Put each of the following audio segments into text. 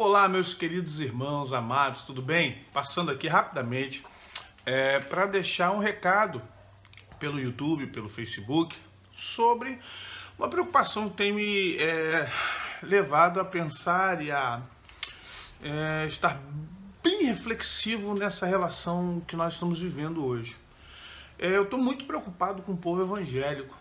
Olá, meus queridos irmãos amados, tudo bem? Passando aqui rapidamente para deixar um recado pelo YouTube, pelo Facebook, sobre uma preocupação que tem me levado a pensar e a estar bem reflexivo nessa relação que nós estamos vivendo hoje. Eu estou muito preocupado com o povo evangélico.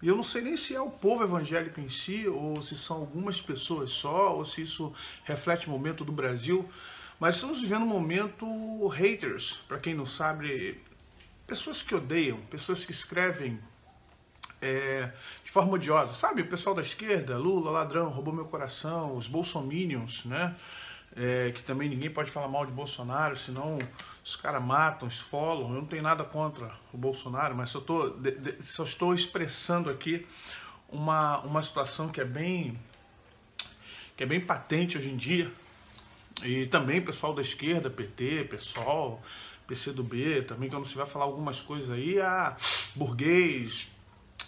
E eu não sei nem se é o povo evangélico em si, ou se são algumas pessoas só, ou se isso reflete o momento do Brasil. Mas estamos vivendo um momento haters, para quem não sabe, pessoas que odeiam, pessoas que escrevem de forma odiosa. Sabe, o pessoal da esquerda, Lula, ladrão, roubou meu coração, os bolsominions, né? Que também ninguém pode falar mal de Bolsonaro, senão os caras matam, esfolam. Eu não tenho nada contra o Bolsonaro, mas só estou expressando aqui uma situação que é bem patente hoje em dia. E também pessoal da esquerda, PT, PSOL, PCdoB, também quando você vai falar algumas coisas aí, burguês,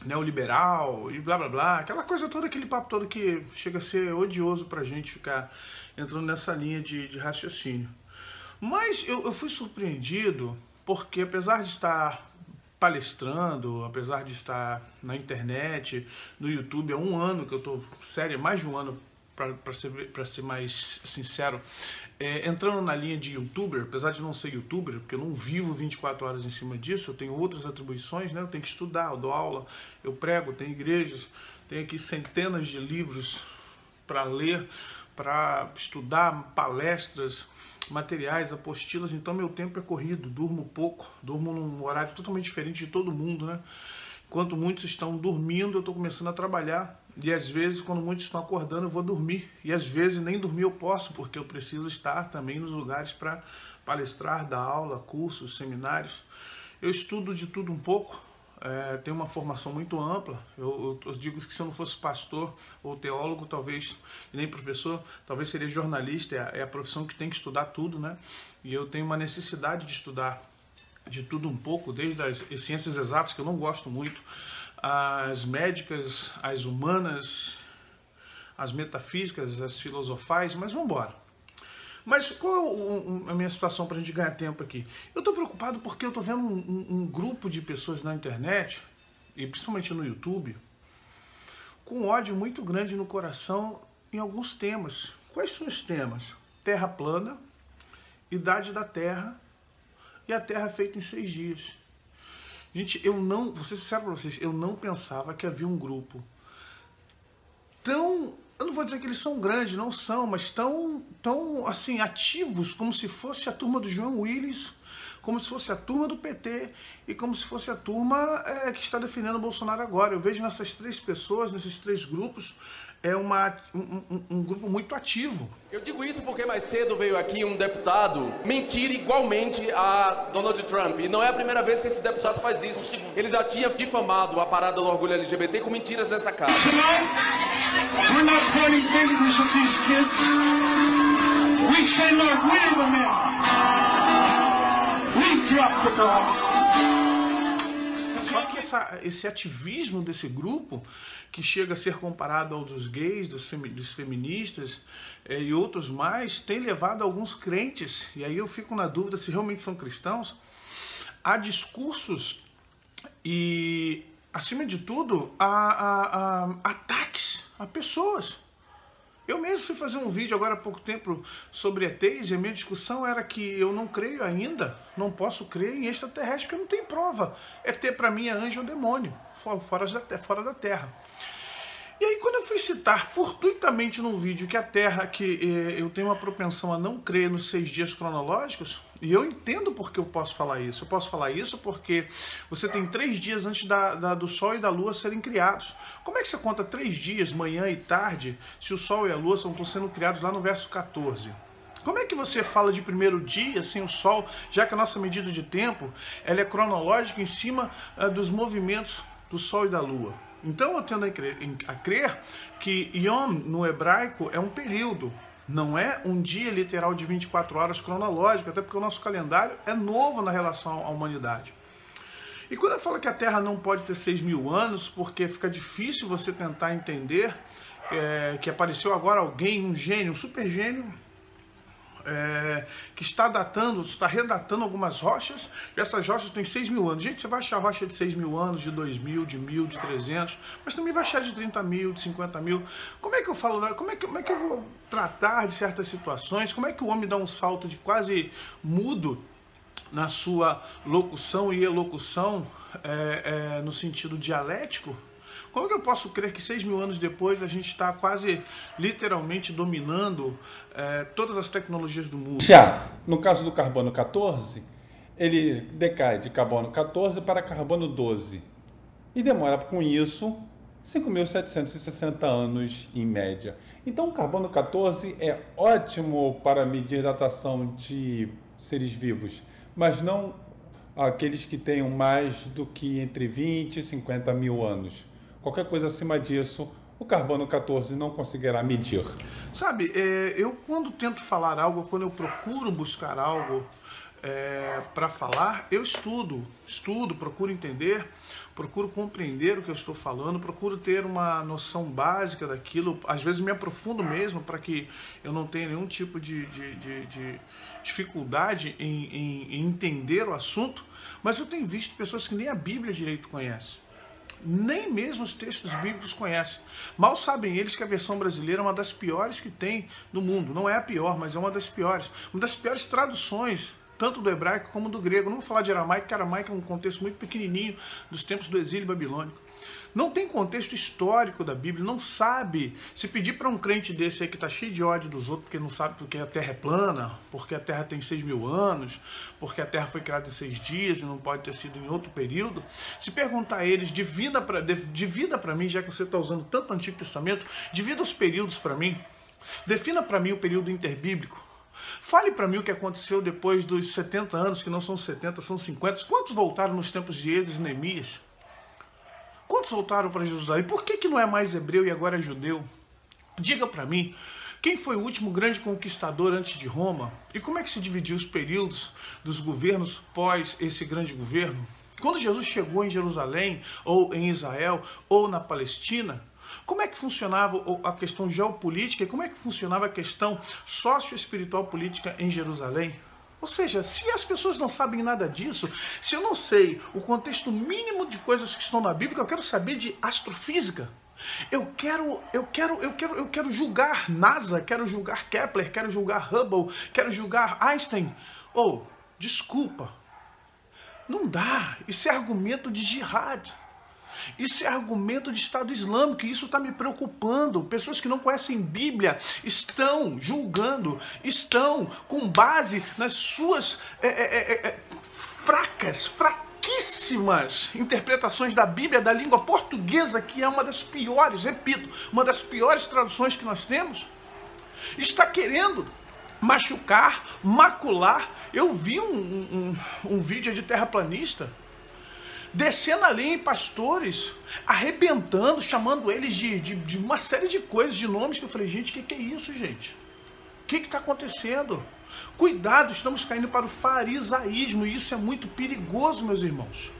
neoliberal e blá blá blá, aquela coisa toda, aquele papo todo que chega a ser odioso pra gente ficar entrando nessa linha de raciocínio. Mas eu fui surpreendido porque, apesar de estar palestrando, apesar de estar na internet, no YouTube, há um ano que eu tô, sério, mais de um ano, para ser mais sincero, entrando na linha de youtuber, apesar de não ser youtuber, porque eu não vivo 24 horas em cima disso, eu tenho outras atribuições, né? Eu tenho que estudar, eu dou aula, eu prego, tenho igrejas, tenho aqui centenas de livros para ler, para estudar, palestras, materiais, apostilas, então meu tempo é corrido, durmo pouco, durmo num horário totalmente diferente de todo mundo, né? Enquanto muitos estão dormindo, eu estou começando a trabalhar. E às vezes, quando muitos estão acordando, eu vou dormir. E às vezes nem dormir eu posso, porque eu preciso estar também nos lugares para palestrar, dar aula, cursos, seminários. Eu estudo de tudo um pouco, tenho uma formação muito ampla. Eu digo que se eu não fosse pastor ou teólogo, talvez, e nem professor, talvez seria jornalista. É a profissão que tem que estudar tudo, né? E eu tenho uma necessidade de estudar de tudo um pouco, desde as ciências exatas, que eu não gosto muito, as médicas, as humanas, as metafísicas, as filosofais, mas vamos embora. Mas qual a minha situação para a gente ganhar tempo aqui? Eu estou preocupado porque eu estou vendo um grupo de pessoas na internet, e principalmente no YouTube, com ódio muito grande no coração em alguns temas. Quais são os temas? Terra plana, idade da Terra, e a Terra feita em 6 dias. Gente, vou ser sincero para vocês, eu não pensava que havia um grupo tão, eu não vou dizer que eles são grandes, não são, mas tão assim, ativos, como se fosse a turma do João Willis, como se fosse a turma do PT e como se fosse a turma que está defendendo o Bolsonaro agora. Eu vejo nessas 3 pessoas, nesses 3 grupos, um grupo muito ativo. Eu digo isso porque mais cedo veio aqui um deputado mentir igualmente a Donald Trump. E não é a primeira vez que esse deputado faz isso. Ele já tinha difamado a parada do orgulho LGBT com mentiras nessa casa. We're not pointing fingers at these kids. We say, Lord, we're the men. We drop the ball. Só que esse ativismo desse grupo, que chega a ser comparado ao dos gays, dos feministas e outros mais, tem levado alguns crentes, e aí eu fico na dúvida se realmente são cristãos, a discursos e, acima de tudo, a ataques a pessoas. Eu mesmo fui fazer um vídeo agora há pouco tempo sobre ETs, e a minha discussão era que eu não creio ainda, não posso crer em extraterrestre, porque não tem prova. ET para mim é anjo ou demônio, fora da Terra. E aí quando eu fui citar fortuitamente num vídeo que a Terra, que eu tenho uma propensão a não crer nos 6 dias cronológicos, e eu entendo porque eu posso falar isso. Eu posso falar isso porque você tem 3 dias antes do Sol e da Lua serem criados. Como é que você conta 3 dias, manhã e tarde, se o Sol e a Lua estão sendo criados lá no verso 14? Como é que você fala de primeiro dia sem o Sol, já que a nossa medida de tempo ela é cronológica em cima dos movimentos do Sol e da Lua? Então eu tendo a crer que Yom no hebraico é um período, não é um dia literal de 24 horas cronológico, até porque o nosso calendário é novo na relação à humanidade. E quando eu falo que a Terra não pode ter 6.000 anos, porque fica difícil você tentar entender que apareceu agora alguém, um gênio, um super gênio, que está redatando algumas rochas, e essas rochas têm 6.000 anos. Gente, você vai achar rocha de 6.000 anos, de 2.000, de 1.000, de 300, mas também vai achar de 30.000, de 50.000. Como é que eu falo, como é que eu vou tratar de certas situações? Como é que o homem dá um salto de quase mudo na sua locução e elocução, no sentido dialético? Como é que eu posso crer que 6.000 anos depois a gente está quase literalmente dominando todas as tecnologias do mundo? Já no caso do carbono 14, ele decai de carbono 14 para carbono 12 e demora com isso 5.760 anos em média. Então o carbono 14 é ótimo para medir datação de seres vivos, mas não aqueles que tenham mais do que entre 20 e 50 mil anos. Qualquer coisa acima disso, o carbono 14 não conseguirá medir. Sabe, eu quando tento falar algo, quando eu procuro buscar algo para falar, eu estudo, procuro entender, procuro compreender o que eu estou falando, procuro ter uma noção básica daquilo, às vezes me aprofundo mesmo para que eu não tenha nenhum tipo de dificuldade em entender o assunto, mas eu tenho visto pessoas que nem a Bíblia direito conhecem. Nem mesmo os textos bíblicos conhecem. Mal sabem eles que a versão brasileira é uma das piores que tem no mundo. Não é a pior, mas é uma das piores. Uma das piores traduções, tanto do hebraico como do grego. Não vou falar de aramaico, porque aramaico é um contexto muito pequenininho dos tempos do exílio babilônico. Não tem contexto histórico da Bíblia, não sabe. Se pedir para um crente desse aí que está cheio de ódio dos outros, porque não sabe porque a Terra é plana, porque a Terra tem 6.000 anos, porque a Terra foi criada em 6 dias e não pode ter sido em outro período, se perguntar a eles, divida para mim, já que você está usando tanto o Antigo Testamento, divida os períodos para mim, defina para mim o período interbíblico. Fale para mim o que aconteceu depois dos 70 anos, que não são 70, são 50. Quantos voltaram nos tempos de Esdras e Neemias? Quantos voltaram para Jerusalém? Por que não é mais hebreu e agora é judeu? Diga para mim, quem foi o último grande conquistador antes de Roma? E como é que se dividiu os períodos dos governos pós esse grande governo? Quando Jesus chegou em Jerusalém, ou em Israel, ou na Palestina, como é que funcionava a questão geopolítica e como é que funcionava a questão socioespiritual política em Jerusalém? Ou seja, se as pessoas não sabem nada disso, se eu não sei o contexto mínimo de coisas que estão na Bíblia, eu quero saber de astrofísica. Eu quero julgar NASA, quero julgar Kepler, quero julgar Hubble, quero julgar Einstein. Desculpa, não dá. Isso é argumento de jihad. Isso é argumento de Estado Islâmico, e isso está me preocupando. Pessoas que não conhecem Bíblia estão julgando, estão com base nas suas fraquíssimas interpretações da Bíblia, da língua portuguesa, que é uma das piores, repito, uma das piores traduções que nós temos. Está querendo machucar, macular. Eu vi um vídeo de terraplanista descendo ali em pastores, arrebentando, chamando eles de uma série de coisas, de nomes, que eu falei, gente, o que é isso, gente? O que está acontecendo? Cuidado, estamos caindo para o farisaísmo, e isso é muito perigoso, meus irmãos.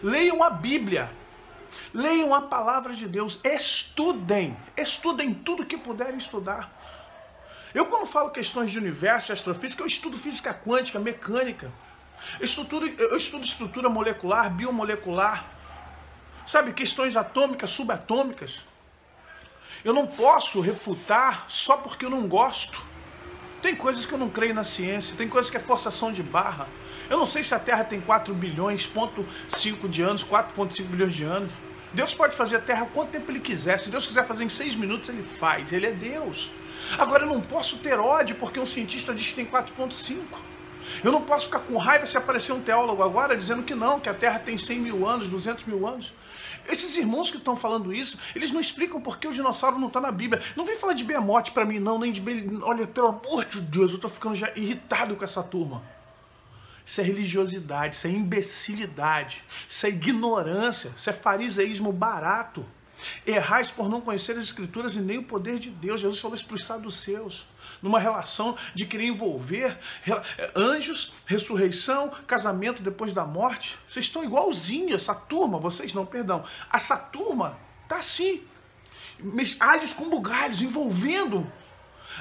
Leiam a Bíblia, leiam a palavra de Deus, estudem tudo que puderem estudar. Eu, quando falo questões de universo e astrofísica, eu estudo física quântica, mecânica. Eu estudo estrutura molecular, biomolecular, sabe, questões atômicas, subatômicas. Eu não posso refutar só porque eu não gosto. Tem coisas que eu não creio na ciência, tem coisas que é forçação de barra. Eu não sei se a Terra tem 4 bilhões, 4,5 de anos, 4,5 bilhões de anos. Deus pode fazer a Terra quanto tempo Ele quiser. Se Deus quiser fazer em 6 minutos, Ele faz. Ele é Deus. Agora, eu não posso ter ódio porque um cientista diz que tem 4,5. Eu não posso ficar com raiva se aparecer um teólogo agora dizendo que não, que a Terra tem 100 mil anos, 200 mil anos. Esses irmãos que estão falando isso, eles não explicam por que o dinossauro não está na Bíblia. Não vem falar de Behemoth para mim não, nem de... Olha, pelo amor de Deus, eu estou ficando já irritado com essa turma. Isso é religiosidade, isso é imbecilidade, isso é ignorância, isso é fariseísmo barato. Errais por não conhecer as Escrituras e nem o poder de Deus. Jesus falou isso para os saduceus, numa relação de querer envolver anjos, ressurreição, casamento depois da morte. Vocês estão igualzinho essa turma, vocês não, perdão. Essa turma está assim. alhos com bugalhos, envolvendo.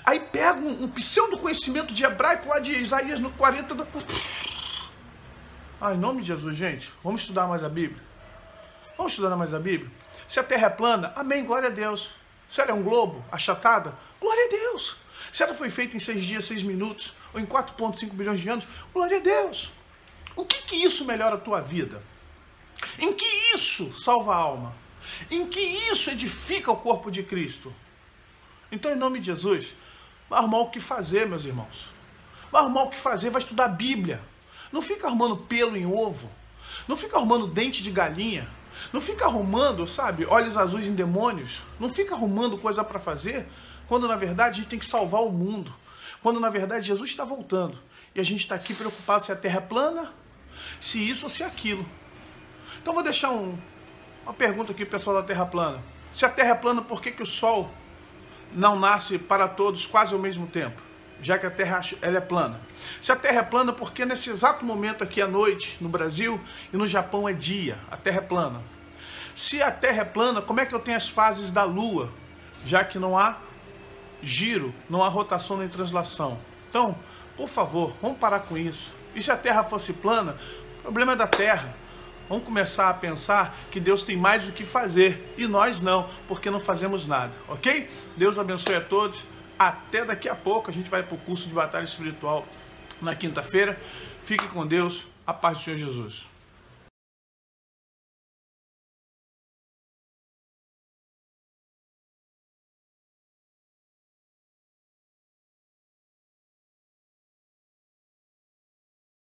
Aí pega um pseudo conhecimento de hebraico lá de Isaías no 40. Em nome de Jesus, gente, vamos estudar mais a Bíblia. Vamos estudar mais a Bíblia. Se a Terra é plana, amém, glória a Deus. Se ela é um globo, achatada, glória a Deus. Se ela foi feita em 6 dias, 6 minutos, ou em 4,5 bilhões de anos, glória a Deus. O que isso melhora a tua vida? Em que isso salva a alma? Em que isso edifica o corpo de Cristo? Então, em nome de Jesus, vai arrumar o que fazer, meus irmãos. Vai arrumar o que fazer, vai estudar a Bíblia. Não fica arrumando pelo em ovo. Não fica arrumando dente de galinha. Não fica arrumando, sabe, olhos azuis em demônios. Não fica arrumando coisa para fazer, quando na verdade a gente tem que salvar o mundo. Quando na verdade Jesus está voltando. E a gente está aqui preocupado se a Terra é plana, se isso ou se aquilo. Então vou deixar uma pergunta aqui pro pessoal da Terra plana. Se a Terra é plana, por que o Sol não nasce para todos quase ao mesmo tempo? Já que a Terra ela é plana. Se a Terra é plana, por que nesse exato momento aqui à noite, no Brasil e no Japão é dia? A Terra é plana. Se a Terra é plana, como é que eu tenho as fases da Lua? Já que não há giro, não há rotação nem translação. Então, por favor, vamos parar com isso. E se a Terra fosse plana, o problema é da Terra. Vamos começar a pensar que Deus tem mais o que fazer e nós não, porque não fazemos nada, ok? Deus abençoe a todos. Até daqui a pouco, a gente vai para o curso de batalha espiritual na quinta-feira. Fique com Deus, a paz do Senhor Jesus.